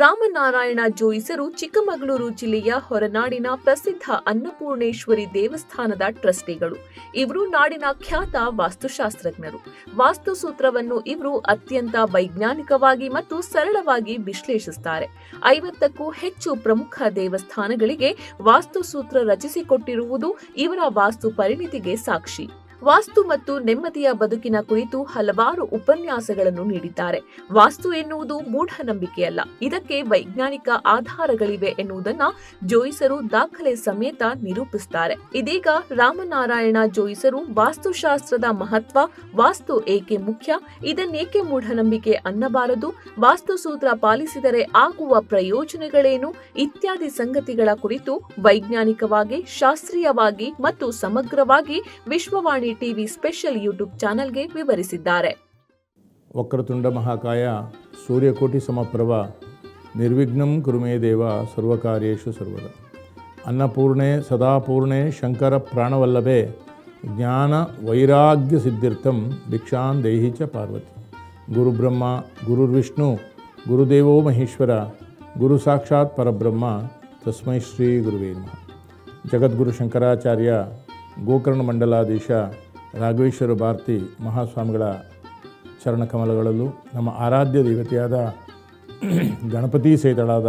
ರಾಮನಾರಾಯಣ ಜೋಯಿಸರು ಚಿಕ್ಕಮಗಳೂರು ಜಿಲ್ಲೆಯ ಹೊರನಾಡಿನ ಪ್ರಸಿದ್ಧ ಅನ್ನಪೂರ್ಣೇಶ್ವರಿ ದೇವಸ್ಥಾನದ ಟ್ರಸ್ಟಿಗಳು. ಇವರು ನಾಡಿನ ಖ್ಯಾತ ವಾಸ್ತುಶಾಸ್ತ್ರಜ್ಞರು. ವಾಸ್ತುಸೂತ್ರವನ್ನು ಇವರು ಅತ್ಯಂತ ವೈಜ್ಞಾನಿಕವಾಗಿ ಮತ್ತು ಸರಳವಾಗಿ ವಿಶ್ಲೇಷಿಸುತ್ತಾರೆ. 50ಕ್ಕೂ ಹೆಚ್ಚು ಪ್ರಮುಖ ದೇವಸ್ಥಾನಗಳಿಗೆ ವಾಸ್ತುಸೂತ್ರ ರಚಿಸಿಕೊಟ್ಟಿರುವುದು ಇವರ ವಾಸ್ತು ಪರಿಣಿತಿಗೆ ಸಾಕ್ಷಿ. ವಾಸ್ತು ಮತ್ತು ನೆಮ್ಮದಿಯ ಬದುಕಿನ ಕುರಿತು ಹಲವಾರು ಉಪನ್ಯಾಸಗಳನ್ನು ನೀಡಿದ್ದಾರೆ. ವಾಸ್ತು ಎನ್ನುವುದು ಮೂಢನಂಬಿಕೆಯಲ್ಲ, ಇದಕ್ಕೆ ವೈಜ್ಞಾನಿಕ ಆಧಾರಗಳಿವೆ ಎನ್ನುವುದನ್ನ ಜೋಯಿಸರು ದಾಖಲೆ ಸಮೇತ ನಿರೂಪಿಸುತ್ತಾರೆ. ಇದೀಗ ರಾಮನಾರಾಯಣ ಜೋಯಿಸರು ವಾಸ್ತುಶಾಸ್ತ್ರದ ಮಹತ್ವ, ವಾಸ್ತು ಏಕೆ ಮುಖ್ಯ, ಇದನ್ನೇಕೆ ಮೂಢನಂಬಿಕೆ ಅನ್ನಬಾರದು, ವಾಸ್ತುಸೂತ್ರ ಪಾಲಿಸಿದರೆ ಆಗುವ ಪ್ರಯೋಜನಗಳೇನು ಇತ್ಯಾದಿ ಸಂಗತಿಗಳ ಕುರಿತು ವೈಜ್ಞಾನಿಕವಾಗಿ, ಶಾಸ್ತ್ರೀಯವಾಗಿ ಮತ್ತು ಸಮಗ್ರವಾಗಿ ವಿಶ್ವವಾಣಿ ಟಿವಿ ಸ್ಪೆಷಲ್ ಯೂಟ್ಯೂಬ್ ಚಾನೆಲ್ಗೆ ವಿವರಿಸಿದ್ದಾರೆ. ವಕ್ರತುಂಡ ಮಹಾಕಾಯ ಸೂರ್ಯಕೋಟಿ ಸಮಪ್ರಭ ನಿರ್ವಿಘ್ನಂ ಕುರುಮೇ ದೇವ ಸರ್ವಕಾರ್ಯೇಷು ಸರ್ವದ. ಅನ್ನಪೂರ್ಣೆ ಸದಾಪೂರ್ಣೆ ಶಂಕರ ಪ್ರಾಣವಲ್ಲಭೆ ಜ್ಞಾನ ವೈರಾಗ್ಯ ಸಿದ್ಧಿರ್ಥಂ ಭಿಕ್ಷಾಂ ದೇಹಿ ಚ ಪಾರ್ವತಿ. ಗುರುಬ್ರಹ್ಮ ಗುರುರ್ವಿಷ್ಣು ಗುರುದೇವೋ ಮಹೇಶ್ವರ ಗುರು ಸಾಕ್ಷಾತ್ ಪರಬ್ರಹ್ಮ ತಸ್ಮೈ ಶ್ರೀ ಗುರುವೇ ನಮಃ. ಜಗದ್ಗುರು ಶಂಕರಾಚಾರ್ಯ ಗೋಕರ್ಣ ಮಂಡಲಾಧೀಶ ರಾಘವೇಶ್ವರ ಭಾರತಿ ಮಹಾಸ್ವಾಮಿಗಳ ಚರಣಕಮಲಗಳಲ್ಲೂ ನಮ್ಮ ಆರಾಧ್ಯ ದೇವತೆಯಾದ ಗಣಪತಿ ಸಹಿತಳಾದ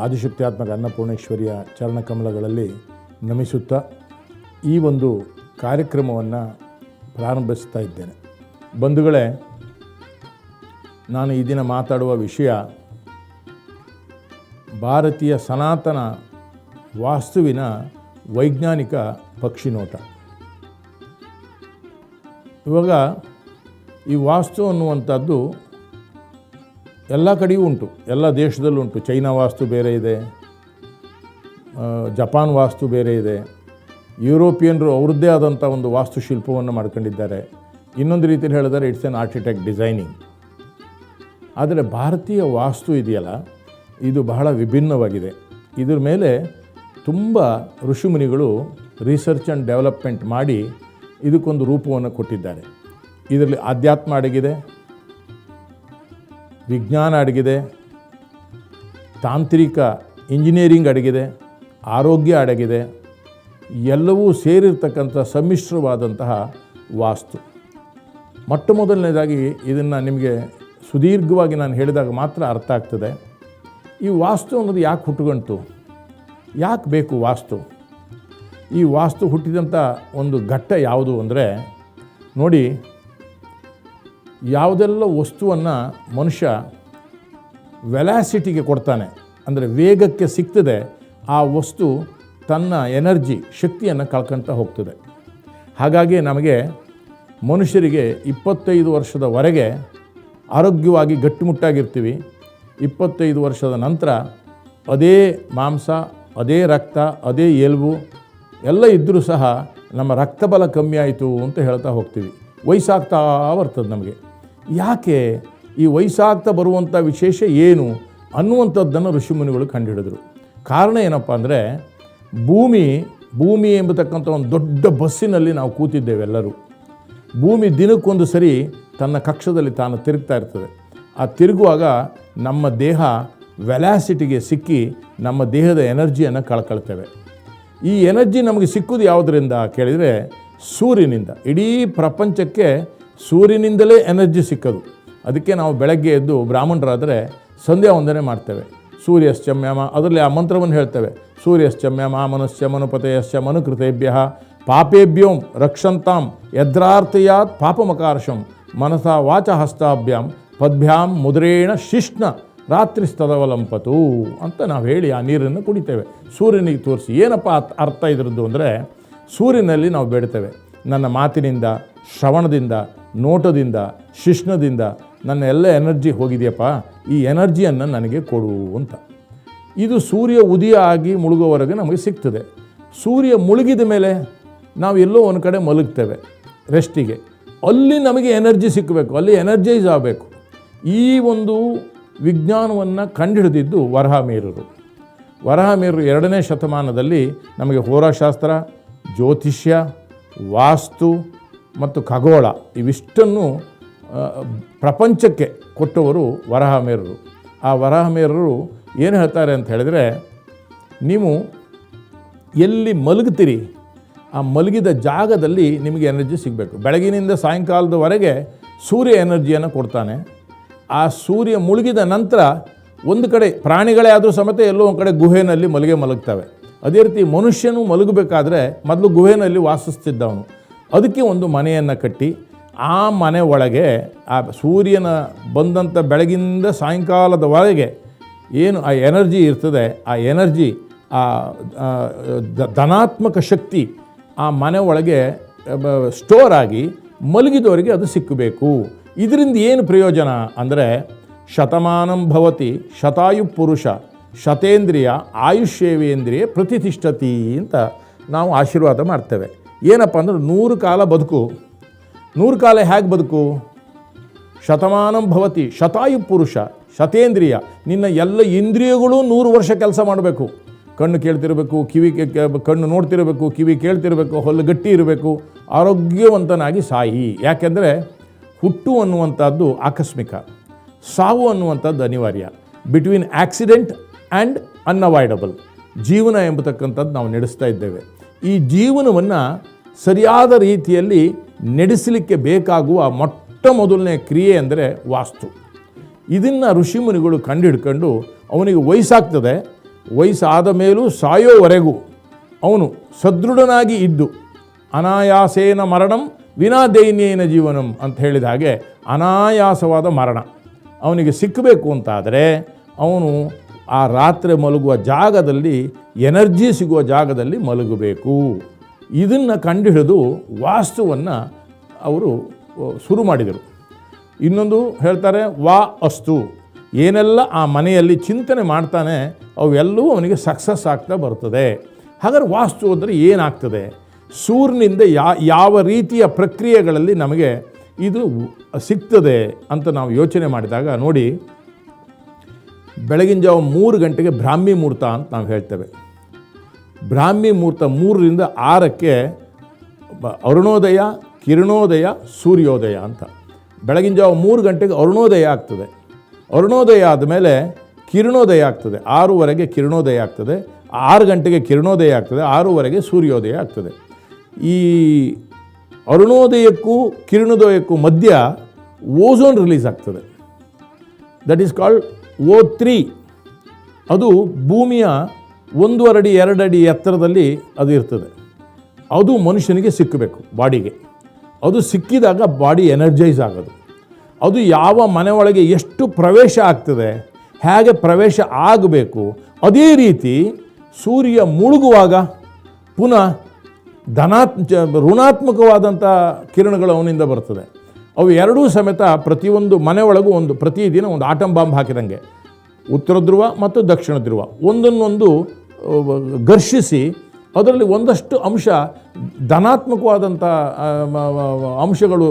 ಆದಿಶಕ್ತ್ಯಾತ್ಮಕ ಅನ್ನಪೂರ್ಣೇಶ್ವರಿಯ ಚರಣಕಮಲಗಳಲ್ಲಿ ನಮಿಸುತ್ತಾ ಈ ಒಂದು ಕಾರ್ಯಕ್ರಮವನ್ನು ಪ್ರಾರಂಭಿಸ್ತಾ ಇದ್ದೇನೆ. ಬಂಧುಗಳೇ, ನಾನು ಈ ದಿನ ಮಾತಾಡುವ ವಿಷಯ ಭಾರತೀಯ ಸನಾತನ ವಾಸ್ತುವಿನ ವೈಜ್ಞಾನಿಕ ಪಕ್ಷಿನೋಟ. ಇವಾಗ ಈ ವಾಸ್ತು ಅನ್ನುವಂಥದ್ದು ಎಲ್ಲ ಕಡೆಯೂ ಉಂಟು, ಎಲ್ಲ ದೇಶದಲ್ಲೂ ಉಂಟು. ಚೈನಾ ವಾಸ್ತು ಬೇರೆ ಇದೆ, ಜಪಾನ್ ವಾಸ್ತು ಬೇರೆ ಇದೆ, ಯುರೋಪಿಯನ್ರು ಅವ್ರದ್ದೇ ಆದಂಥ ಒಂದು ವಾಸ್ತುಶಿಲ್ಪವನ್ನು ಮಾಡ್ಕೊಂಡಿದ್ದಾರೆ. ಇನ್ನೊಂದು ರೀತಿಯಲ್ಲಿ ಹೇಳಿದರೆ ಇಟ್ಸ್ ಎನ್ ಆರ್ಕಿಟೆಕ್ಟ್ ಡಿಸೈನಿಂಗ್. ಆದರೆ ಭಾರತೀಯ ವಾಸ್ತು ಇದೆಯಲ್ಲ, ಇದು ಬಹಳ ವಿಭಿನ್ನವಾಗಿದೆ. ಇದ್ರ ಮೇಲೆ ತುಂಬ ಋಷಿಮುನಿಗಳು ರಿಸರ್ಚ್ ಆ್ಯಂಡ್ ಡೆವಲಪ್ಮೆಂಟ್ ಮಾಡಿ ಇದಕ್ಕೊಂದು ರೂಪವನ್ನು ಕೊಟ್ಟಿದ್ದಾರೆ. ಇದರಲ್ಲಿ ಆಧ್ಯಾತ್ಮ ಅಡಗಿದೆ, ವಿಜ್ಞಾನ ಅಡಗಿದೆ, ತಾಂತ್ರಿಕ ಇಂಜಿನಿಯರಿಂಗ್ ಅಡಗಿದೆ, ಆರೋಗ್ಯ ಅಡಗಿದೆ. ಎಲ್ಲವೂ ಸೇರಿರ್ತಕ್ಕಂಥ ಸಮ್ಮಿಶ್ರವಾದಂತಹ ವಾಸ್ತು. ಮೊಟ್ಟ ಮೊದಲನೇದಾಗಿ ಇದನ್ನು ನಿಮಗೆ ಸುದೀರ್ಘವಾಗಿ ನಾನು ಹೇಳಿದಾಗ ಮಾತ್ರ ಅರ್ಥ ಆಗ್ತದೆ. ಈ ವಾಸ್ತು ಅನ್ನೋದು ಯಾಕೆ ಹುಟ್ಟುಗಂಟು, ಯಾಕೆ ಬೇಕು ವಾಸ್ತು? ಈ ವಾಸ್ತು ಹುಟ್ಟಿದಂಥ ಒಂದು ಘಟ್ಟ ಯಾವುದು ಅಂದರೆ, ನೋಡಿ, ಯಾವುದೆಲ್ಲ ವಸ್ತುವನ್ನು ಮನುಷ್ಯ ವೆಲಾಸಿಟಿಗೆ ಕೊಡ್ತಾನೆ, ಅಂದರೆ ವೇಗಕ್ಕೆ ಸಿಗ್ತದೆ, ಆ ವಸ್ತು ತನ್ನ ಎನರ್ಜಿ ಶಕ್ತಿಯನ್ನು ಕಳ್ಕೊಳ್ತಾ ಹೋಗ್ತದೆ. ಹಾಗಾಗಿ ನಮಗೆ ಮನುಷ್ಯರಿಗೆ 25 ವರ್ಷದವರೆಗೆ ಆರೋಗ್ಯವಾಗಿ ಗಟ್ಟಿಮುಟ್ಟಾಗಿರ್ತೀವಿ. 25 ವರ್ಷದ ನಂತರ ಅದೇ ಮಾಂಸ, ಅದೇ ರಕ್ತ, ಅದೇ ಎಲುಬು ಎಲ್ಲ ಇದ್ದರೂ ಸಹ ನಮ್ಮ ರಕ್ತಬಲ ಕಮ್ಮಿ ಆಯಿತು ಅಂತ ಹೇಳ್ತಾ ಹೋಗ್ತೀವಿ. ವಯಸ್ಸಾಗ್ತಾ ಬರ್ತದೆ ನಮಗೆ. ಯಾಕೆ ಈ ವಯಸ್ಸಾಗ್ತಾ ಬರುವಂಥ ವಿಶೇಷ ಏನು ಅನ್ನುವಂಥದ್ದನ್ನು ಋಷಿಮುನಿಗಳು ಕಂಡುಹಿಡಿದ್ರು. ಕಾರಣ ಏನಪ್ಪ ಅಂದರೆ, ಭೂಮಿ ಎಂಬತಕ್ಕಂಥ ಒಂದು ದೊಡ್ಡ ಬಸ್ಸಿನಲ್ಲಿ ನಾವು ಕೂತಿದ್ದೇವೆ ಎಲ್ಲರೂ. ಭೂಮಿ ದಿನಕ್ಕೊಂದು ಸರಿ ತನ್ನ ಕಕ್ಷದಲ್ಲಿ ತಾನು ತಿರುಗ್ತಾ ಇರ್ತದೆ. ಆ ತಿರುಗುವಾಗ ನಮ್ಮ ದೇಹ ವೆಲಾಸಿಟಿಗೆ ಸಿಕ್ಕಿ ನಮ್ಮ ದೇಹದ ಎನರ್ಜಿಯನ್ನು ಕಳ್ಕೊಳ್ತೇವೆ. ಈ ಎನರ್ಜಿ ನಮಗೆ ಸಿಕ್ಕುವುದು ಯಾವುದರಿಂದ ಕೇಳಿದರೆ, ಸೂರ್ಯನಿಂದ. ಇಡೀ ಪ್ರಪಂಚಕ್ಕೆ ಸೂರ್ಯನಿಂದಲೇ ಎನರ್ಜಿ ಸಿಕ್ಕೋದು. ಅದಕ್ಕೆ ನಾವು ಬೆಳಗ್ಗೆ ಎದ್ದು ಬ್ರಾಹ್ಮಣರಾದರೆ ಸಂಧ್ಯಾ ವಂದನೆ ಮಾಡ್ತೇವೆ. ಸೂರ್ಯಶ್ಚಮ್ಯಮ, ಅದರಲ್ಲಿ ಆ ಮಂತ್ರವನ್ನು ಹೇಳ್ತೇವೆ. ಸೂರ್ಯಶ್ಚಮ್ಯಮ ಮನುಷ್ಯ ಮನುಪತೆಯಶ್ಚ ಮನುಕೃತೇಭ್ಯ ಪಾಪೇಭ್ಯೋಂ ರಕ್ಷಂತಾಂ ಯದ್ರಾರ್ಥಯಾತ್ ಪಾಪಮಕಾರ್ಷಂ ಮನಸಾ ವಾಚ ಹಸ್ತಾಭ್ಯಾಂ ಪದ್ಭ್ಯಾಂ ಮುದ್ರೇಣ ಶಿಷ್ಣ ರಾತ್ರಿಸ್ತದವಲಂಪತು ಅಂತ ನಾವು ಹೇಳಿ ಆ ನೀರನ್ನು ಕುಡಿತೇವೆ. ಸೂರ್ಯನಿಗೆ ತೋರಿಸಿ ಏನಪ್ಪ ಅರ್ಥ ಇದರದ್ದು ಅಂದರೆ, ಸೂರ್ಯನಲ್ಲಿ ನಾವು ಬೇಡ್ತೇವೆ, ನನ್ನ ಮಾತಿನಿಂದ, ಶ್ರವಣದಿಂದ, ನೋಟದಿಂದ, ಶಿಷ್ಣದಿಂದ ನನ್ನ ಎಲ್ಲ ಎನರ್ಜಿ ಹೋಗಿದೆಯಪ್ಪ, ಈ ಎನರ್ಜಿಯನ್ನು ನನಗೆ ಕೊಡು ಅಂತ. ಇದು ಸೂರ್ಯ ಉದಯ ಆಗಿ ಮುಳುಗೋವರೆಗೆ ನಮಗೆ ಸಿಗ್ತದೆ. ಸೂರ್ಯ ಮುಳುಗಿದ ಮೇಲೆ ನಾವು ಎಲ್ಲೋ ಒಂದು ಕಡೆ ಮಲಗ್ತೇವೆ ರೆಸ್ಟಿಗೆ. ಅಲ್ಲಿ ನಮಗೆ ಎನರ್ಜಿ ಸಿಕ್ಕಬೇಕು, ಅಲ್ಲಿ ಎನರ್ಜೈಸ್ ಆಗಬೇಕು. ಈ ಒಂದು ವಿಜ್ಞಾನವನ್ನು ಕಂಡುಹಿಡಿದಿದ್ದು ವರಹಮಿಹಿರರು. 2ನೇ ಶತಮಾನದಲ್ಲಿ ನಮಗೆ ಹೋರಾಶಾಸ್ತ್ರ, ಜ್ಯೋತಿಷ್ಯ, ವಾಸ್ತು ಮತ್ತು ಖಗೋಳ ಇವಿಷ್ಟನ್ನು ಪ್ರಪಂಚಕ್ಕೆ ಕೊಟ್ಟವರು ವರಹಮಿಹಿರರು. ಆ ವರಾಹಮಿಹಿರರು ಏನು ಹೇಳ್ತಾರೆ ಅಂತ ಹೇಳಿದರೆ, ನೀವು ಎಲ್ಲಿ ಮಲಗ್ತೀರಿ ಆ ಮಲಗಿದ ಜಾಗದಲ್ಲಿ ನಿಮಗೆ ಎನರ್ಜಿ ಸಿಗಬೇಕು. ಬೆಳಗಿನಿಂದ ಸಾಯಂಕಾಲದವರೆಗೆ ಸೂರ್ಯ ಎನರ್ಜಿಯನ್ನು ಕೊಡ್ತಾನೆ. ಆ ಸೂರ್ಯ ಮುಳುಗಿದ ನಂತರ ಒಂದು ಕಡೆ ಪ್ರಾಣಿಗಳೇ ಆದರೂ ಸಮೇತ ಎಲ್ಲೋ ಒಂದು ಕಡೆ ಗುಹೆಯಲ್ಲಿ ಮಲಗ್ತವೆ. ಅದೇ ರೀತಿ ಮನುಷ್ಯನು ಮಲಗಬೇಕಾದ್ರೆ ಮೊದಲು ಗುಹೆಯಲ್ಲಿ ವಾಸಿಸ್ತಿದ್ದವನು. ಅದಕ್ಕೆ ಒಂದು ಮನೆಯನ್ನು ಕಟ್ಟಿ ಆ ಮನೆ ಒಳಗೆ ಆ ಸೂರ್ಯನ ಬಂದಂಥ ಬೆಳಗಿಂದ ಸಾಯಂಕಾಲದವರೆಗೆ ಏನು ಆ ಎನರ್ಜಿ ಇರ್ತದೆ, ಆ ಎನರ್ಜಿ, ಆ ಧನಾತ್ಮಕ ಶಕ್ತಿ ಆ ಮನೆ ಒಳಗೆ ಸ್ಟೋರ್ ಆಗಿ ಮಲಗಿದವರಿಗೆ ಅದು ಸಿಕ್ಕಬೇಕು. ಇದರಿಂದ ಏನು ಪ್ರಯೋಜನ ಅಂದರೆ, ಶತಮಾನಂ ಭವತಿ ಶತಾಯು ಪುರುಷ ಶತೇಂದ್ರಿಯ ಆಯುಷ್ಯೇವೇಂದ್ರಿಯ ಪ್ರತಿಷ್ಠತಿ ಅಂತ ನಾವು ಆಶೀರ್ವಾದ ಮಾಡ್ತೇವೆ. ಏನಪ್ಪ ಅಂದ್ರೆ 100 ಕಾಲ ಬದುಕು. 100 ಕಾಲ ಹೇಗೆ ಬದುಕು? ಶತಮಾನಂ ಭವತಿ ಶತಾಯು ಪುರುಷ ಶತೇಂದ್ರಿಯ, ನಿನ್ನ ಎಲ್ಲ ಇಂದ್ರಿಯಗಳು 100 ವರ್ಷ ಕೆಲಸ ಮಾಡಬೇಕು. ಕಣ್ಣು ಕೇಳ್ತಿರಬೇಕು, ಕಣ್ಣು ನೋಡ್ತಿರಬೇಕು, ಕಿವಿ ಕೇಳ್ತಿರಬೇಕು, ಹೊಲ್ಲು ಗಟ್ಟಿ ಇರಬೇಕು, ಆರೋಗ್ಯವಂತನಾಗಿ ಸಾಯಿ. ಯಾಕೆಂದರೆ ಹುಟ್ಟು ಅನ್ನುವಂಥದ್ದು ಆಕಸ್ಮಿಕ, ಸಾವು ಅನ್ನುವಂಥದ್ದು ಅನಿವಾರ್ಯ. ಬಿಟ್ವೀನ್ ಆಕ್ಸಿಡೆಂಟ್ ಆ್ಯಂಡ್ ಅನ್ಅವಾಯ್ಡಬಲ್ ಜೀವನ ಎಂಬತಕ್ಕಂಥದ್ದು ನಾವು ನಡೆಸ್ತಾ ಇದ್ದೇವೆ. ಈ ಜೀವನವನ್ನು ಸರಿಯಾದ ರೀತಿಯಲ್ಲಿ ನಡೆಸಲಿಕ್ಕೆ ಬೇಕಾಗುವ ಮೊಟ್ಟ ಮೊದಲನೇ ಕ್ರಿಯೆ ಅಂದರೆ ವಾಸ್ತು. ಇದನ್ನು ಋಷಿಮುನಿಗಳು ಕಂಡುಹಿಡ್ಕೊಂಡು ಅವನಿಗೆ ವಯಸ್ಸಾಗ್ತದೆ, ವಯಸ್ಸಾದ ಮೇಲೂ ಸಾಯೋವರೆಗೂ ಅವನು ಸದೃಢನಾಗಿ ಇದ್ದು ಅನಾಯಾಸೇನ ಮರಣಂ ವಿನಾ ದೈನ್ಯೇನ ಜೀವನಂ ಅಂತ ಹೇಳಿದ ಹಾಗೆ ಅನಾಯಾಸವಾದ ಮರಣ ಅವನಿಗೆ ಸಿಕ್ಕಬೇಕು ಅಂತಾದರೆ ಅವನು ಆ ರಾತ್ರಿ ಮಲಗುವ ಜಾಗದಲ್ಲಿ, ಎನರ್ಜಿ ಸಿಗುವ ಜಾಗದಲ್ಲಿ ಮಲಗಬೇಕು. ಇದನ್ನು ಕಂಡುಹಿಡಿದು ವಾಸ್ತುವನ್ನು ಅವರು ಶುರು ಮಾಡಿದರು. ಇನ್ನೊಂದು ಹೇಳ್ತಾರೆ, ವಾ ಅಸ್ತು, ಏನೆಲ್ಲ ಆ ಮನೆಯಲ್ಲಿ ಚಿಂತನೆ ಮಾಡ್ತಾನೆ ಅವೆಲ್ಲವೂ ಅವನಿಗೆ ಸಕ್ಸಸ್ ಆಗ್ತಾ ಬರ್ತದೆ. ಹಾಗಾದ್ರೆ ವಾಸ್ತು ಅಂದರೆ ಏನಾಗ್ತದೆ? ಸೂರ್ಯನಿಂದ ಯಾವ ರೀತಿಯ ಪ್ರಕ್ರಿಯೆಗಳಲ್ಲಿ ನಮಗೆ ಇದು ಸಿಗ್ತದೆ ಅಂತ ನಾವು ಯೋಚನೆ ಮಾಡಿದಾಗ ನೋಡಿ, ಬೆಳಗಿನ ಜಾವ 3 ಗಂಟೆಗೆ ಬ್ರಾಹ್ಮಿ ಮುಹೂರ್ತ ಅಂತ ನಾವು ಹೇಳ್ತೇವೆ. ಬ್ರಾಹ್ಮಿ ಮುಹೂರ್ತ 3ರಿಂದ 6ಕ್ಕೆ ಅರುಣೋದಯ, ಕಿರಣೋದಯ, ಸೂರ್ಯೋದಯ ಅಂತ. ಬೆಳಗಿನ ಜಾವ 3 ಗಂಟೆಗೆ ಅರುಣೋದಯ ಆಗ್ತದೆ. ಅರುಣೋದಯ ಆದಮೇಲೆ ಕಿರಣೋದಯ ಆಗ್ತದೆ. 6ವರೆಗೆ ಕಿರಣೋದಯ ಆಗ್ತದೆ. 6 ಗಂಟೆಗೆ ಕಿರಣೋದಯ ಆಗ್ತದೆ. 6ವರೆಗೆ ಸೂರ್ಯೋದಯ ಆಗ್ತದೆ. ಈ ಅರುಣೋದಯಕ್ಕೂ ಕಿರಣೋದಯಕ್ಕೂ ಮಧ್ಯ ಓಝೋನ್ ರಿಲೀಸ್ ಆಗ್ತದೆ. That is called O3. ಅದು ಭೂಮಿಯ 1.5 ಅಡಿ 2 ಅಡಿ ಎತ್ತರದಲ್ಲಿ ಅದು ಇರ್ತದೆ. ಅದು ಮನುಷ್ಯನಿಗೆ ಸಿಕ್ಕಬೇಕು ಬಾಡಿಗೆ. ಅದು ಸಿಕ್ಕಿದಾಗ ಬಾಡಿ ಎನರ್ಜೈಸ್ ಆಗೋದು. ಅದು ಯಾವ ಮನೆ ಒಳಗೆ ಎಷ್ಟು ಪ್ರವೇಶ ಆಗ್ತದೆ, ಹೇಗೆ ಪ್ರವೇಶ ಆಗಬೇಕು, ಅದೇ ರೀತಿ ಸೂರ್ಯ ಮುಳುಗುವಾಗ ಪುನಃ ಋಣಾತ್ಮಕವಾದಂಥ ಕಿರಣಗಳು ಅವನಿಂದ ಬರ್ತದೆ. ಅವು ಎರಡೂ ಸಮೇತ ಪ್ರತಿಯೊಂದು ಮನೆ ಒಳಗೂ ಪ್ರತಿದಿನ ಒಂದು ಆಟಮ್ ಬಾಂಬ್ ಹಾಕಿದಂಗೆ ಉತ್ತರ ಧ್ರುವ ಮತ್ತು ದಕ್ಷಿಣ ಧ್ರುವ ಒಂದನ್ನೊಂದು ಘರ್ಷಿಸಿ ಅದರಲ್ಲಿ ಒಂದಷ್ಟು ಅಂಶ ಧನಾತ್ಮಕವಾದಂಥ ಅಂಶಗಳು,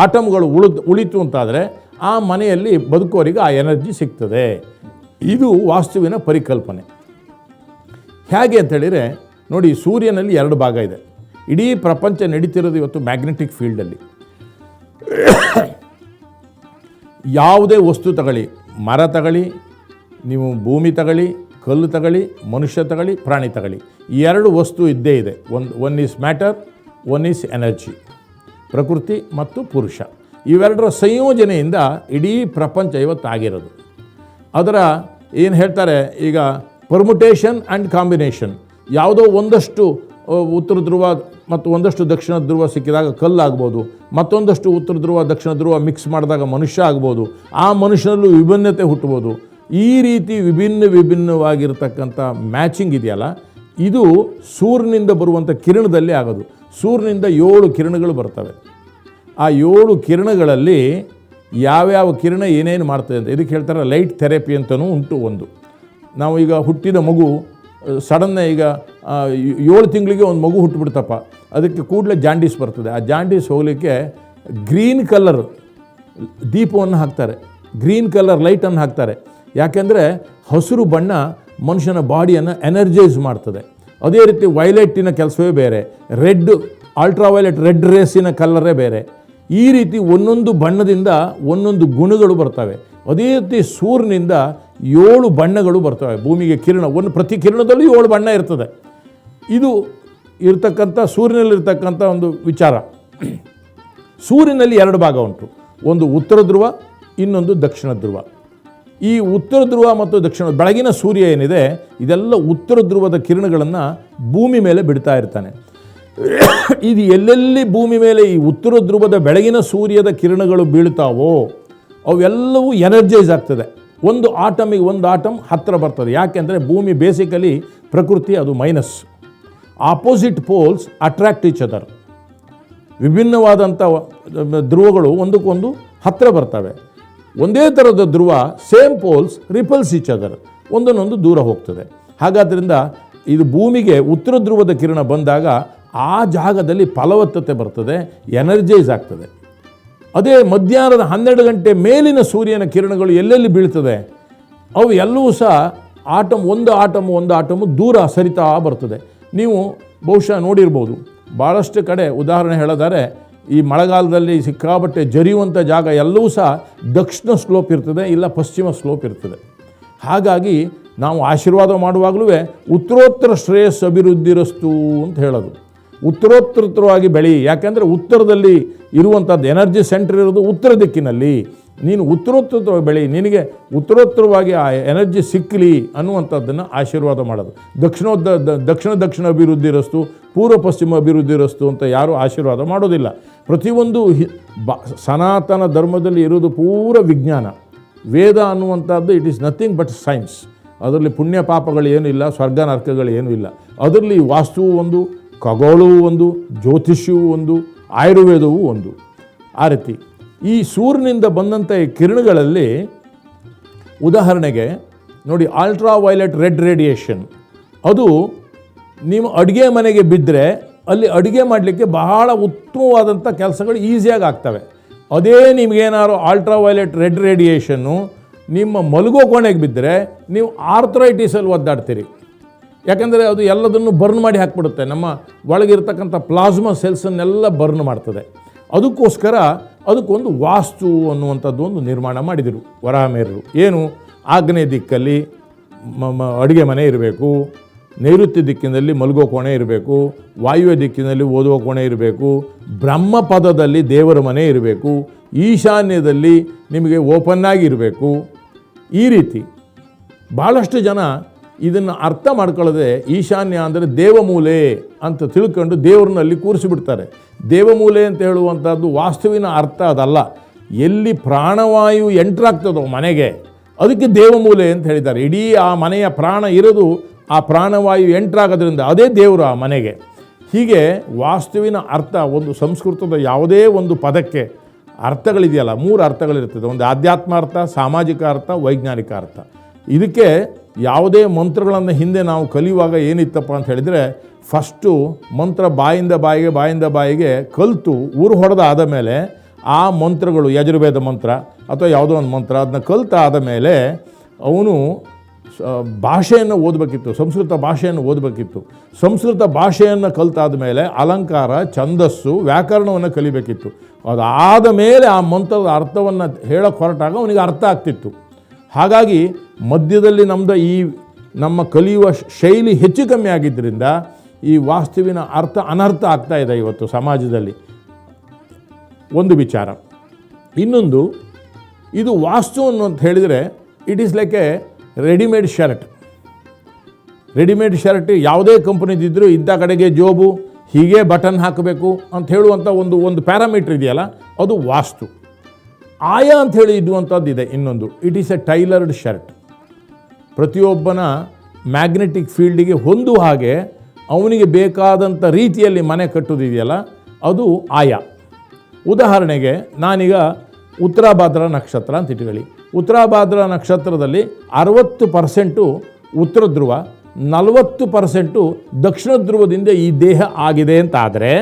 ಆಟಮ್ಗಳು ಉಳಿತು ಅಂತಾದರೆ ಆ ಮನೆಯಲ್ಲಿ ಬದುಕೋರಿಗೆ ಆ ಎನರ್ಜಿ ಸಿಗ್ತದೆ. ಇದು ವಾಸ್ತುವಿನ ಪರಿಕಲ್ಪನೆ. ಹೇಗೆ ಅಂತೇಳಿದರೆ ನೋಡಿ, ಸೂರ್ಯನಲ್ಲಿ 2 ಭಾಗ ಇದೆ. ಇಡೀ ಪ್ರಪಂಚ ನಡೀತಿರೋದು ಇವತ್ತು ಮ್ಯಾಗ್ನೆಟಿಕ್ ಫೀಲ್ಡಲ್ಲಿ. ಯಾವುದೇ ವಸ್ತು ತಗೊಳ್ಳಿ, ಮರ ತಗೊಳ್ಳಿ, ನೀವು ಭೂಮಿ ತಗೊಳ್ಳಿ, ಕಲ್ಲು ತಗೊಳ್ಳಿ, ಮನುಷ್ಯ ತಗೊಳ್ಳಿ, ಪ್ರಾಣಿ ತಗೊಳ್ಳಿ, ಈ 2 ವಸ್ತು ಇದ್ದೇ ಇದೆ. One is matter, one is energy. ಪ್ರಕೃತಿ ಮತ್ತು ಪುರುಷ, ಇವೆರಡರ ಸಂಯೋಜನೆಯಿಂದ ಇಡೀ ಪ್ರಪಂಚ ಇವತ್ತು ಆಗಿರೋದು. ಅದರ ಏನು ಹೇಳ್ತಾರೆ ಈಗ, ಪರ್ಮುಟೇಷನ್ ಆ್ಯಂಡ್ ಕಾಂಬಿನೇಷನ್. ಯಾವುದೋ ಒಂದಷ್ಟು ಉತ್ತರ ಧ್ರುವ ಮತ್ತು ಒಂದಷ್ಟು ದಕ್ಷಿಣ ಧ್ರುವ ಸಿಕ್ಕಿದಾಗ ಕಲ್ಲಾಗ್ಬೋದು, ಮತ್ತೊಂದಷ್ಟು ಉತ್ತರ ಧ್ರುವ ದಕ್ಷಿಣ ಧ್ರುವ ಮಿಕ್ಸ್ ಮಾಡಿದಾಗ ಮನುಷ್ಯ ಆಗ್ಬೋದು, ಆ ಮನುಷ್ಯನಲ್ಲೂ ವಿಭಿನ್ನತೆ ಹುಟ್ಟಬೋದು. ಈ ರೀತಿ ವಿಭಿನ್ನವಾಗಿರ್ತಕ್ಕಂಥ ಮ್ಯಾಚಿಂಗ್ ಇದೆಯಲ್ಲ, ಇದು ಸೂರ್ಯನಿಂದ ಬರುವಂಥ ಕಿರಣದಲ್ಲಿ ಆಗೋದು. ಸೂರ್ಯನಿಂದ 7 ಕಿರಣಗಳು ಬರ್ತವೆ. ಆ 7 ಕಿರಣಗಳಲ್ಲಿ ಯಾವ್ಯಾವ ಕಿರಣ ಏನೇನು ಮಾಡ್ತದೆ ಅಂತ ಇದಕ್ಕೆ ಹೇಳ್ತಾರೆ ಲೈಟ್ ಥೆರಪಿ ಅಂತಲೂ ಉಂಟು. ಒಂದು ನಾವು ಈಗ ಹುಟ್ಟಿದ ಮಗು ಸಡನ್ನ ಈಗ 7 ತಿಂಗಳಿಗೆ ಒಂದು ಮಗು ಹುಟ್ಟುಬಿಡ್ತಪ್ಪ, ಅದಕ್ಕೆ ಕೂಡಲೇ ಜಾಂಡೀಸ್ ಬರ್ತದೆ. ಆ ಜಾಂಡೀಸ್ ಹೋಗಲಿಕ್ಕೆ ಗ್ರೀನ್ ಕಲರ್ ದೀಪವನ್ನು ಹಾಕ್ತಾರೆ, ಗ್ರೀನ್ ಕಲರ್ ಲೈಟನ್ನು ಹಾಕ್ತಾರೆ. ಯಾಕೆಂದರೆ ಹಸಿರು ಬಣ್ಣ ಮನುಷ್ಯನ ಬಾಡಿಯನ್ನು ಎನರ್ಜೈಸ್ ಮಾಡ್ತದೆ. ಅದೇ ರೀತಿ ವೈಲೆಟ್ಟಿನ ಕೆಲಸವೇ ಬೇರೆ, ರೆಡ್ ಅಲ್ಟ್ರಾವೈಲೆಟ್ ರೆಡ್ ರೇಸಿನ ಕಲರೇ ಬೇರೆ. ಈ ರೀತಿ ಒಂದೊಂದು ಬಣ್ಣದಿಂದ ಒಂದೊಂದು ಗುಣಗಳು ಬರ್ತವೆ. ಅದೇ ರೀತಿ ಸೂರ್ಯನಿಂದ 7 ಬಣ್ಣಗಳು ಬರ್ತವೆ ಭೂಮಿಗೆ. ಪ್ರತಿ ಕಿರಣದಲ್ಲೂ 7 ಬಣ್ಣ ಇರ್ತದೆ. ಇದು ಇರ್ತಕ್ಕಂಥ ಸೂರ್ಯನಲ್ಲಿರ್ತಕ್ಕಂಥ ಒಂದು ವಿಚಾರ. ಸೂರ್ಯನಲ್ಲಿ 2 ಭಾಗ ಉಂಟು, ಒಂದು ಉತ್ತರ ಧ್ರುವ, ಇನ್ನೊಂದು ದಕ್ಷಿಣ ಧ್ರುವ. ಈ ಉತ್ತರ ಧ್ರುವ ಮತ್ತು ದಕ್ಷಿಣ ಬೆಳಗಿನ ಸೂರ್ಯ ಏನಿದೆ, ಇದೆಲ್ಲ ಉತ್ತರ ಧ್ರುವದ ಕಿರಣಗಳನ್ನು ಭೂಮಿ ಮೇಲೆ ಬಿಡ್ತಾ ಇರ್ತಾನೆ. ಇದು ಎಲ್ಲೆಲ್ಲಿ ಭೂಮಿ ಮೇಲೆ ಈ ಉತ್ತರ ಧ್ರುವದ ಬೆಳಗಿನ ಸೂರ್ಯದ ಕಿರಣಗಳು ಬೀಳ್ತಾವೋ ಅವೆಲ್ಲವೂ ಎನರ್ಜೈಸ್ ಆಗ್ತದೆ. ಒಂದು ಆಟಮಿಗೆ ಒಂದು ಆಟಮ್ ಹತ್ತಿರ ಬರ್ತದೆ. ಯಾಕೆಂದರೆ ಭೂಮಿ ಬೇಸಿಕಲಿ ಪ್ರಕೃತಿ ಅದು minus. Opposite poles attract each other. ವಿಭಿನ್ನವಾದಂಥ ಧ್ರುವಗಳು ಒಂದಕ್ಕೊಂದು ಹತ್ತಿರ ಬರ್ತವೆ. ಒಂದೇ ಥರದ ಧ್ರುವ same poles repels each other, ಒಂದನ್ನೊಂದು ದೂರ ಹೋಗ್ತದೆ. ಹಾಗಾದ್ದರಿಂದ ಇದು ಭೂಮಿಗೆ ಉತ್ತರ ಧ್ರುವದ ಕಿರಣ ಬಂದಾಗ ಆ ಜಾಗದಲ್ಲಿ ಫಲವತ್ತತೆ ಬರ್ತದೆ, ಎನರ್ಜೈಸ್ ಆಗ್ತದೆ. ಅದೇ ಮಧ್ಯಾಹ್ನದ 12 ಗಂಟೆ ಮೇಲಿನ ಸೂರ್ಯನ ಕಿರಣಗಳು ಎಲ್ಲೆಲ್ಲಿ ಬೀಳ್ತದೆ ಅವು ಎಲ್ಲವೂ ಸಹ ಒಂದು ಆಟಮು ದೂರ ಸರಿತಾ ಬರ್ತದೆ. ನೀವು ಬಹುಶಃ ನೋಡಿರ್ಬೋದು, ಭಾಳಷ್ಟು ಕಡೆ ಉದಾಹರಣೆ ಹೇಳಿದರೆ ಈ ಮಳೆಗಾಲದಲ್ಲಿ ಸಿಕ್ಕಾಬಟ್ಟೆ ಜರಿಯುವಂಥ ಜಾಗ ಎಲ್ಲವೂ ಸಹ ದಕ್ಷಿಣ ಸ್ಲೋಪ್ ಇರ್ತದೆ, ಇಲ್ಲ ಪಶ್ಚಿಮ ಸ್ಲೋಪ್ ಇರ್ತದೆ. ಹಾಗಾಗಿ ನಾವು ಆಶೀರ್ವಾದ ಮಾಡುವಾಗಲೂ ಉತ್ತರೋತ್ತರ ಶ್ರೇಯಸ್ ಅಭಿವೃದ್ಧಿರಸ್ತು ಅಂತ ಹೇಳೋದು. ಉತ್ತರೋತ್ತರವಾಗಿ ಬೆಳಿ. ಯಾಕೆಂದರೆ ಉತ್ತರದಲ್ಲಿ ಇರುವಂಥದ್ದು ಎನರ್ಜಿ ಸೆಂಟರ್ ಇರೋದು ಉತ್ತರ ದಿಕ್ಕಿನಲ್ಲಿ. ನೀನು ಉತ್ತರೋತ್ತರವಾಗಿ ಬೆಳಿ, ನಿನಗೆ ಉತ್ತರೋತ್ತರವಾಗಿ ಆ ಎನರ್ಜಿ ಸಿಕ್ಕಲಿ ಅನ್ನುವಂಥದ್ದನ್ನು ಆಶೀರ್ವಾದ ಮಾಡೋದು. ದಕ್ಷಿಣ ಅಭಿವೃದ್ಧಿರಸ್ತು, ಪೂರ್ವ ಪಶ್ಚಿಮ ಅಭಿವೃದ್ಧಿರಸ್ತು ಅಂತ ಯಾರೂ ಆಶೀರ್ವಾದ ಮಾಡೋದಿಲ್ಲ. ಪ್ರತಿಯೊಂದು ಸನಾತನ ಧರ್ಮದಲ್ಲಿ ಇರೋದು ಪೂರ ವಿಜ್ಞಾನ. ವೇದ ಅನ್ನುವಂಥದ್ದು it is nothing but science. ಅದರಲ್ಲಿ ಪುಣ್ಯ ಪಾಪಗಳು ಏನೂ ಇಲ್ಲ, ಸ್ವರ್ಗ ನರ್ಕಗಳು ಏನೂ ಇಲ್ಲ. ಅದರಲ್ಲಿ ವಾಸ್ತುವು ಒಂದು, ಖಗೋಳವೂ ಒಂದು, ಜ್ಯೋತಿಷ್ಯವೂ ಒಂದು, ಆಯುರ್ವೇದವೂ ಒಂದು. ಆ ರೀತಿ ಈ ಸೂರ್ಯನಿಂದ ಬಂದಂಥ ಈ ಕಿರಣಗಳಲ್ಲಿ ಉದಾಹರಣೆಗೆ ನೋಡಿ, ಅಲ್ಟ್ರಾ ವೈಲೆಟ್ ರೆಡ್ ರೇಡಿಯೇಷನ್ ಅದು ನೀವು ಅಡುಗೆ ಮನೆಗೆ ಬಿದ್ದರೆ ಅಲ್ಲಿ ಅಡುಗೆ ಮಾಡಲಿಕ್ಕೆ ಬಹಳ ಉತ್ತಮವಾದಂಥ ಕೆಲಸಗಳು ಈಸಿಯಾಗಿ ಆಗ್ತವೆ. ಅದೇ ನಿಮಗೇನಾದ್ರು ಅಲ್ಟ್ರಾ ವೈಲೆಟ್ ರೆಡ್ ರೇಡಿಯೇಷನ್ನು ನಿಮ್ಮ ಮಲಗೋ ಕೋಣೆಗೆ ಬಿದ್ದರೆ ನೀವು ಆರ್ಥರೈಟಿಸಲ್ಲಿ ಒದ್ದಾಡ್ತೀರಿ. ಯಾಕೆಂದರೆ ಅದು ಎಲ್ಲದನ್ನು ಬರ್ನ್ ಮಾಡಿ ಹಾಕ್ಬಿಡುತ್ತೆ. ನಮ್ಮ ಒಳಗಿರ್ತಕ್ಕಂಥ ಪ್ಲಾಸ್ಮಾ ಸೆಲ್ಸನ್ನೆಲ್ಲ ಬರ್ನ್ ಮಾಡ್ತದೆ. ಅದಕ್ಕೋಸ್ಕರ ಅದಕ್ಕೊಂದು ವಾಸ್ತು ಅನ್ನುವಂಥದ್ದು ಒಂದು ನಿರ್ಮಾಣ ಮಾಡಿದರು ವರಾಹಮಿಹಿರರು. ಏನು, ಆಗ್ನೇಯ ದಿಕ್ಕಲ್ಲಿ ಅಡುಗೆ ಮನೆ ಇರಬೇಕು, ನೈಋತ್ಯ ದಿಕ್ಕಿನಲ್ಲಿ ಮಲಗೋ ಕೋಣೆ ಇರಬೇಕು, ವಾಯುವ್ಯ ದಿಕ್ಕಿನಲ್ಲಿ ಓದುವ ಕೋಣೆ ಇರಬೇಕು, ಬ್ರಹ್ಮಪದದಲ್ಲಿ ದೇವರ ಮನೆ ಇರಬೇಕು, ಈಶಾನ್ಯದಲ್ಲಿ ನಿಮಗೆ ಓಪನ್ನಾಗಿ ಇರಬೇಕು. ಈ ರೀತಿ ಭಾಳಷ್ಟು ಜನ ಇದನ್ನು ಅರ್ಥ ಮಾಡ್ಕೊಳ್ಳದೆ ಈಶಾನ್ಯ ಅಂದರೆ ದೇವಮೂಲೆ ಅಂತ ತಿಳ್ಕೊಂಡು ದೇವರನ್ನಲ್ಲಿ ಕೂರಿಸಿಬಿಡ್ತಾರೆ. ದೇವಮೂಲೆ ಅಂತ ಹೇಳುವಂಥದ್ದು ವಾಸ್ತುವಿನ ಅರ್ಥ ಅದಲ್ಲ. ಎಲ್ಲಿ ಪ್ರಾಣವಾಯು ಎಂಟ್ರಾಗ್ತದೋ ಮನೆಗೆ ಅದಕ್ಕೆ ದೇವಮೂಲೆ ಅಂತ ಹೇಳಿದ್ದಾರೆ. ಇಡೀ ಆ ಮನೆಯ ಪ್ರಾಣ ಇರೋದು ಆ ಪ್ರಾಣವಾಯು ಎಂಟ್ರಾಗೋದ್ರಿಂದ ಅದೇ ದೇವರು ಆ ಮನೆಗೆ. ಹೀಗೆ ವಾಸ್ತುವಿನ ಅರ್ಥ ಒಂದು ಸಂಸ್ಕೃತದ ಯಾವುದೇ ಒಂದು ಪದಕ್ಕೆ ಅರ್ಥಗಳಿದೆಯಲ್ಲ, 3 ಅರ್ಥಗಳಿರ್ತದೆ. ಒಂದು ಆಧ್ಯಾತ್ಮ ಅರ್ಥ, ಸಾಮಾಜಿಕ ಅರ್ಥ, ವೈಜ್ಞಾನಿಕ ಅರ್ಥ. ಇದಕ್ಕೆ ಯಾವುದೇ ಮಂತ್ರಗಳನ್ನು ಹಿಂದೆ ನಾವು ಕಲಿಯುವಾಗ ಏನಿತ್ತಪ್ಪ ಅಂತ ಹೇಳಿದರೆ, ಫಸ್ಟು ಮಂತ್ರ ಬಾಯಿಂದ ಬಾಯಿಗೆ ಕಲಿತು ಊರು ಹೊಡೆದ ಆದ ಮೇಲೆ ಆ ಮಂತ್ರಗಳು ಯಜುರ್ವೇದ ಮಂತ್ರ ಅಥವಾ ಯಾವುದೋ ಒಂದು ಮಂತ್ರ ಅದನ್ನ ಕಲಿತಾದ ಮೇಲೆ ಅವನು ಭಾಷೆಯನ್ನು ಓದಬೇಕಿತ್ತು, ಸಂಸ್ಕೃತ ಭಾಷೆಯನ್ನು ಓದಬೇಕಿತ್ತು. ಸಂಸ್ಕೃತ ಭಾಷೆಯನ್ನು ಕಲಿತಾದ ಮೇಲೆ ಅಲಂಕಾರ, ಛಂದಸ್ಸು, ವ್ಯಾಕರಣವನ್ನು ಕಲಿಬೇಕಿತ್ತು. ಅದಾದ ಮೇಲೆ ಆ ಮಂತ್ರದ ಅರ್ಥವನ್ನು ಹೇಳೋಕ್ಕೆ ಹೊರಟಾಗ ಅವನಿಗೆ ಅರ್ಥ ಆಗ್ತಿತ್ತು. ಹಾಗಾಗಿ ಮಧ್ಯದಲ್ಲಿ ನಮ್ಮ ಕಲಿಯುವ ಶೈಲಿ ಹೆಚ್ಚು ಕಮ್ಮಿ ಆಗಿದ್ದರಿಂದ ಈ ವಾಸ್ತುವಿನ ಅರ್ಥ ಅನರ್ಥ ಆಗ್ತಾ ಇದೆ ಇವತ್ತು ಸಮಾಜದಲ್ಲಿ. ಒಂದು ವಿಚಾರ. ಇನ್ನೊಂದು, ಇದು ವಾಸ್ತು ಅಂತ ಹೇಳಿದರೆ it is like A readymade shirt. Readymade shirt ಯಾವುದೇ ಕಂಪ್ನಿದಿದ್ದರೂ ಇಂಥ ಕಡೆಗೆ ಜೋಬು, ಹೀಗೆ ಬಟನ್ ಹಾಕಬೇಕು ಅಂತ ಹೇಳುವಂಥ ಒಂದು ಪ್ಯಾರಾಮೀಟ್ರ್ ಇದೆಯಲ್ಲ, ಅದು ವಾಸ್ತು. ಆಯಾ ಅಂಥೇಳಿ ಇಡುವಂಥದ್ದು ಇದೆ. ಇನ್ನೊಂದು, it is a tailored shirt. ಪ್ರತಿಯೊಬ್ಬನ ಮ್ಯಾಗ್ನೆಟಿಕ್ ಫೀಲ್ಡಿಗೆ ಹೊಂದುವ ಹಾಗೆ ಅವನಿಗೆ ಬೇಕಾದಂಥ ರೀತಿಯಲ್ಲಿ ಮನೆ ಕಟ್ಟೋದಿದೆಯಲ್ಲ, ಅದು ಆಯಾ. ಉದಾಹರಣೆಗೆ ನಾನೀಗ ಉತ್ತರಾಭಾದ್ರ ನಕ್ಷತ್ರ ಅಂತ ಇಟ್ಕೊಳ್ಳಿ. ಉತ್ತರಾಭಾದ್ರ ನಕ್ಷತ್ರದಲ್ಲಿ 60% ಉತ್ತರ ಧ್ರುವ, 40% ದಕ್ಷಿಣ ಧ್ರುವದಿಂದ ಈ ದೇಹ ಆಗಿದೆ ಅಂತಾದರೆ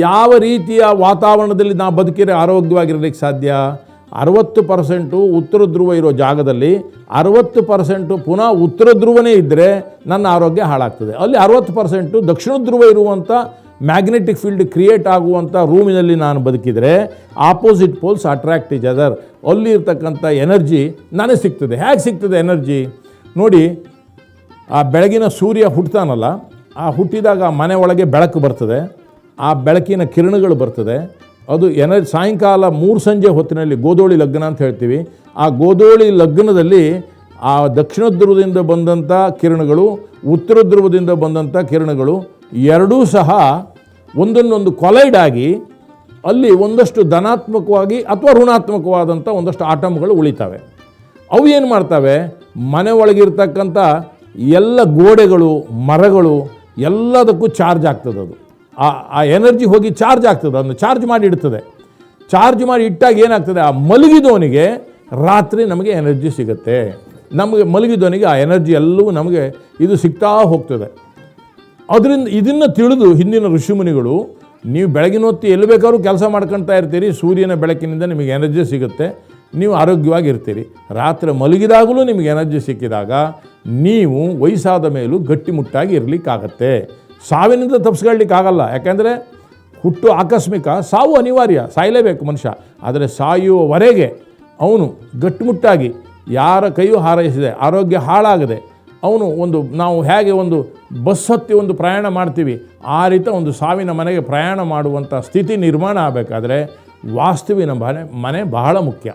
ಯಾವ ರೀತಿಯ ವಾತಾವರಣದಲ್ಲಿ ನಾವು ಬದುಕಿದ್ರೆ ಆರೋಗ್ಯವಾಗಿರಲಿಕ್ಕೆ ಸಾಧ್ಯ? 60% ಉತ್ತರ ಧ್ರುವ ಇರೋ ಜಾಗದಲ್ಲಿ 60% ಪುನಃ ಉತ್ತರ ಧ್ರುವನೇ ಇದ್ದರೆ ನನ್ನ ಆರೋಗ್ಯ ಹಾಳಾಗ್ತದೆ. ಅಲ್ಲಿ 60% ದಕ್ಷಿಣ ಧ್ರುವ ಇರುವಂಥ ಮ್ಯಾಗ್ನೆಟಿಕ್ ಫೀಲ್ಡ್ ಕ್ರಿಯೇಟ್ ಆಗುವಂಥ ರೂಮಿನಲ್ಲಿ ನಾನು ಬದುಕಿದರೆ opposite poles attract each other. ಅಲ್ಲಿ ಇರ್ತಕ್ಕಂಥ ಎನರ್ಜಿ ನನಗೆ ಸಿಗ್ತದೆ. ಹೇಗೆ ಸಿಗ್ತದೆ ಎನರ್ಜಿ ನೋಡಿ, ಆ ಬೆಳಗಿನ ಸೂರ್ಯ ಹುಟ್ಟುತ್ತಾನಲ್ಲ, ಆ ಹುಟ್ಟಿದಾಗ ಮನೆ ಒಳಗೆ ಬೆಳಕು ಬರ್ತದೆ, ಆ ಬೆಳಕಿನ ಕಿರಣಗಳು ಬರ್ತದೆ. ಅದು ಸಾಯಂಕಾಲ 3 ಸಂಜೆ ಹೊತ್ತಿನಲ್ಲಿ ಗೋಧೂಳಿ ಲಗ್ನ ಅಂತ ಹೇಳ್ತೀವಿ. ಆ ಗೋಧೂಳಿ ಲಗ್ನದಲ್ಲಿ ಆ ದಕ್ಷಿಣ ಧ್ರುವದಿಂದ ಬಂದಂಥ ಕಿರಣಗಳು, ಉತ್ತರ ಧ್ರುವದಿಂದ ಬಂದಂಥ ಕಿರಣಗಳು ಎರಡೂ ಸಹ ಒಂದನ್ನೊಂದು ಕೊಲೈಡ್ ಆಗಿ ಅಲ್ಲಿ ಒಂದಷ್ಟು ಧನಾತ್ಮಕವಾಗಿ ಅಥವಾ ಋಣಾತ್ಮಕವಾದಂಥ ಒಂದಷ್ಟು ಆಟಮ್ಗಳು ಉಳಿತವೆ. ಅವು ಏನು ಮಾಡ್ತವೆ, ಮನೆ ಒಳಗಿರ್ತಕ್ಕಂಥ ಎಲ್ಲ ಗೋಡೆಗಳು, ಮರಗಳು ಎಲ್ಲದಕ್ಕೂ ಚಾರ್ಜ್ ಆಗ್ತದೆ. ಅದು ಆ ಎನರ್ಜಿ ಹೋಗಿ ಚಾರ್ಜ್ ಆಗ್ತದೆ, ಅದನ್ನು ಚಾರ್ಜ್ ಮಾಡಿ ಇಡ್ತದೆ. ಚಾರ್ಜ್ ಮಾಡಿ ಇಟ್ಟಾಗ ಏನಾಗ್ತದೆ, ಆ ಮಲಗಿದವನಿಗೆ ರಾತ್ರಿ ನಮಗೆ ಎನರ್ಜಿ ಸಿಗುತ್ತೆ. ನಮಗೆ ಮಲಗಿದವನಿಗೆ ಆ ಎನರ್ಜಿ ಎಲ್ಲವೂ ನಮಗೆ ಇದು ಸಿಗ್ತಾ ಹೋಗ್ತದೆ. ಅದರಿಂದ ಇದನ್ನು ತಿಳಿದು ಹಿಂದಿನ ಋಷಿಮುನಿಗಳು, ನೀವು ಬೆಳಗಿನ ಹೊತ್ತು ಎಲ್ಲಿ ಬೇಕಾದ್ರೂ ಕೆಲಸ ಮಾಡ್ಕೊಳ್ತಾ ಇರ್ತೀರಿ, ಸೂರ್ಯನ ಬೆಳಕಿನಿಂದ ನಿಮಗೆ ಎನರ್ಜಿ ಸಿಗುತ್ತೆ, ನೀವು ಆರೋಗ್ಯವಾಗಿರ್ತೀರಿ. ರಾತ್ರಿ ಮಲಗಿದಾಗಲೂ ನಿಮಗೆ ಎನರ್ಜಿ ಸಿಕ್ಕಿದಾಗ ನೀವು ವಯಸ್ಸಾದ ಮೇಲೂ ಗಟ್ಟಿಮುಟ್ಟಾಗಿ ಇರಲಿಕ್ಕಾಗತ್ತೆ. ಸಾವಿನಿಂದ ತಪ್ಪಿಸ್ಕೊಳ್ಳಿಕ್ಕಾಗಲ್ಲ, ಯಾಕೆಂದರೆ ಹುಟ್ಟು ಆಕಸ್ಮಿಕ, ಸಾವು ಅನಿವಾರ್ಯ, ಸಾಯಲೇಬೇಕು ಮನುಷ್ಯ. ಆದರೆ ಸಾಯುವವರೆಗೆ ಅವನು ಗಟ್ಟಿಮುಟ್ಟಾಗಿ ಯಾರ ಕೈಯೂ ಹಾರೈಸಿದೆ, ಆರೋಗ್ಯ ಹಾಳಾಗದೆ ಅವನು ನಾವು ಹೇಗೆ ಒಂದು ಬಸ್ ಹತ್ತಿ ಒಂದು ಪ್ರಯಾಣ ಮಾಡ್ತೀವಿ, ಆ ರೀತಿ ಒಂದು ಸಾವಿನ ಮನೆಗೆ ಪ್ರಯಾಣ ಮಾಡುವಂಥ ಸ್ಥಿತಿ ನಿರ್ಮಾಣ ಆಗಬೇಕಾದ್ರೆ ವಾಸ್ತುವಿನ ಮನೆ ಬಹಳ ಮುಖ್ಯ.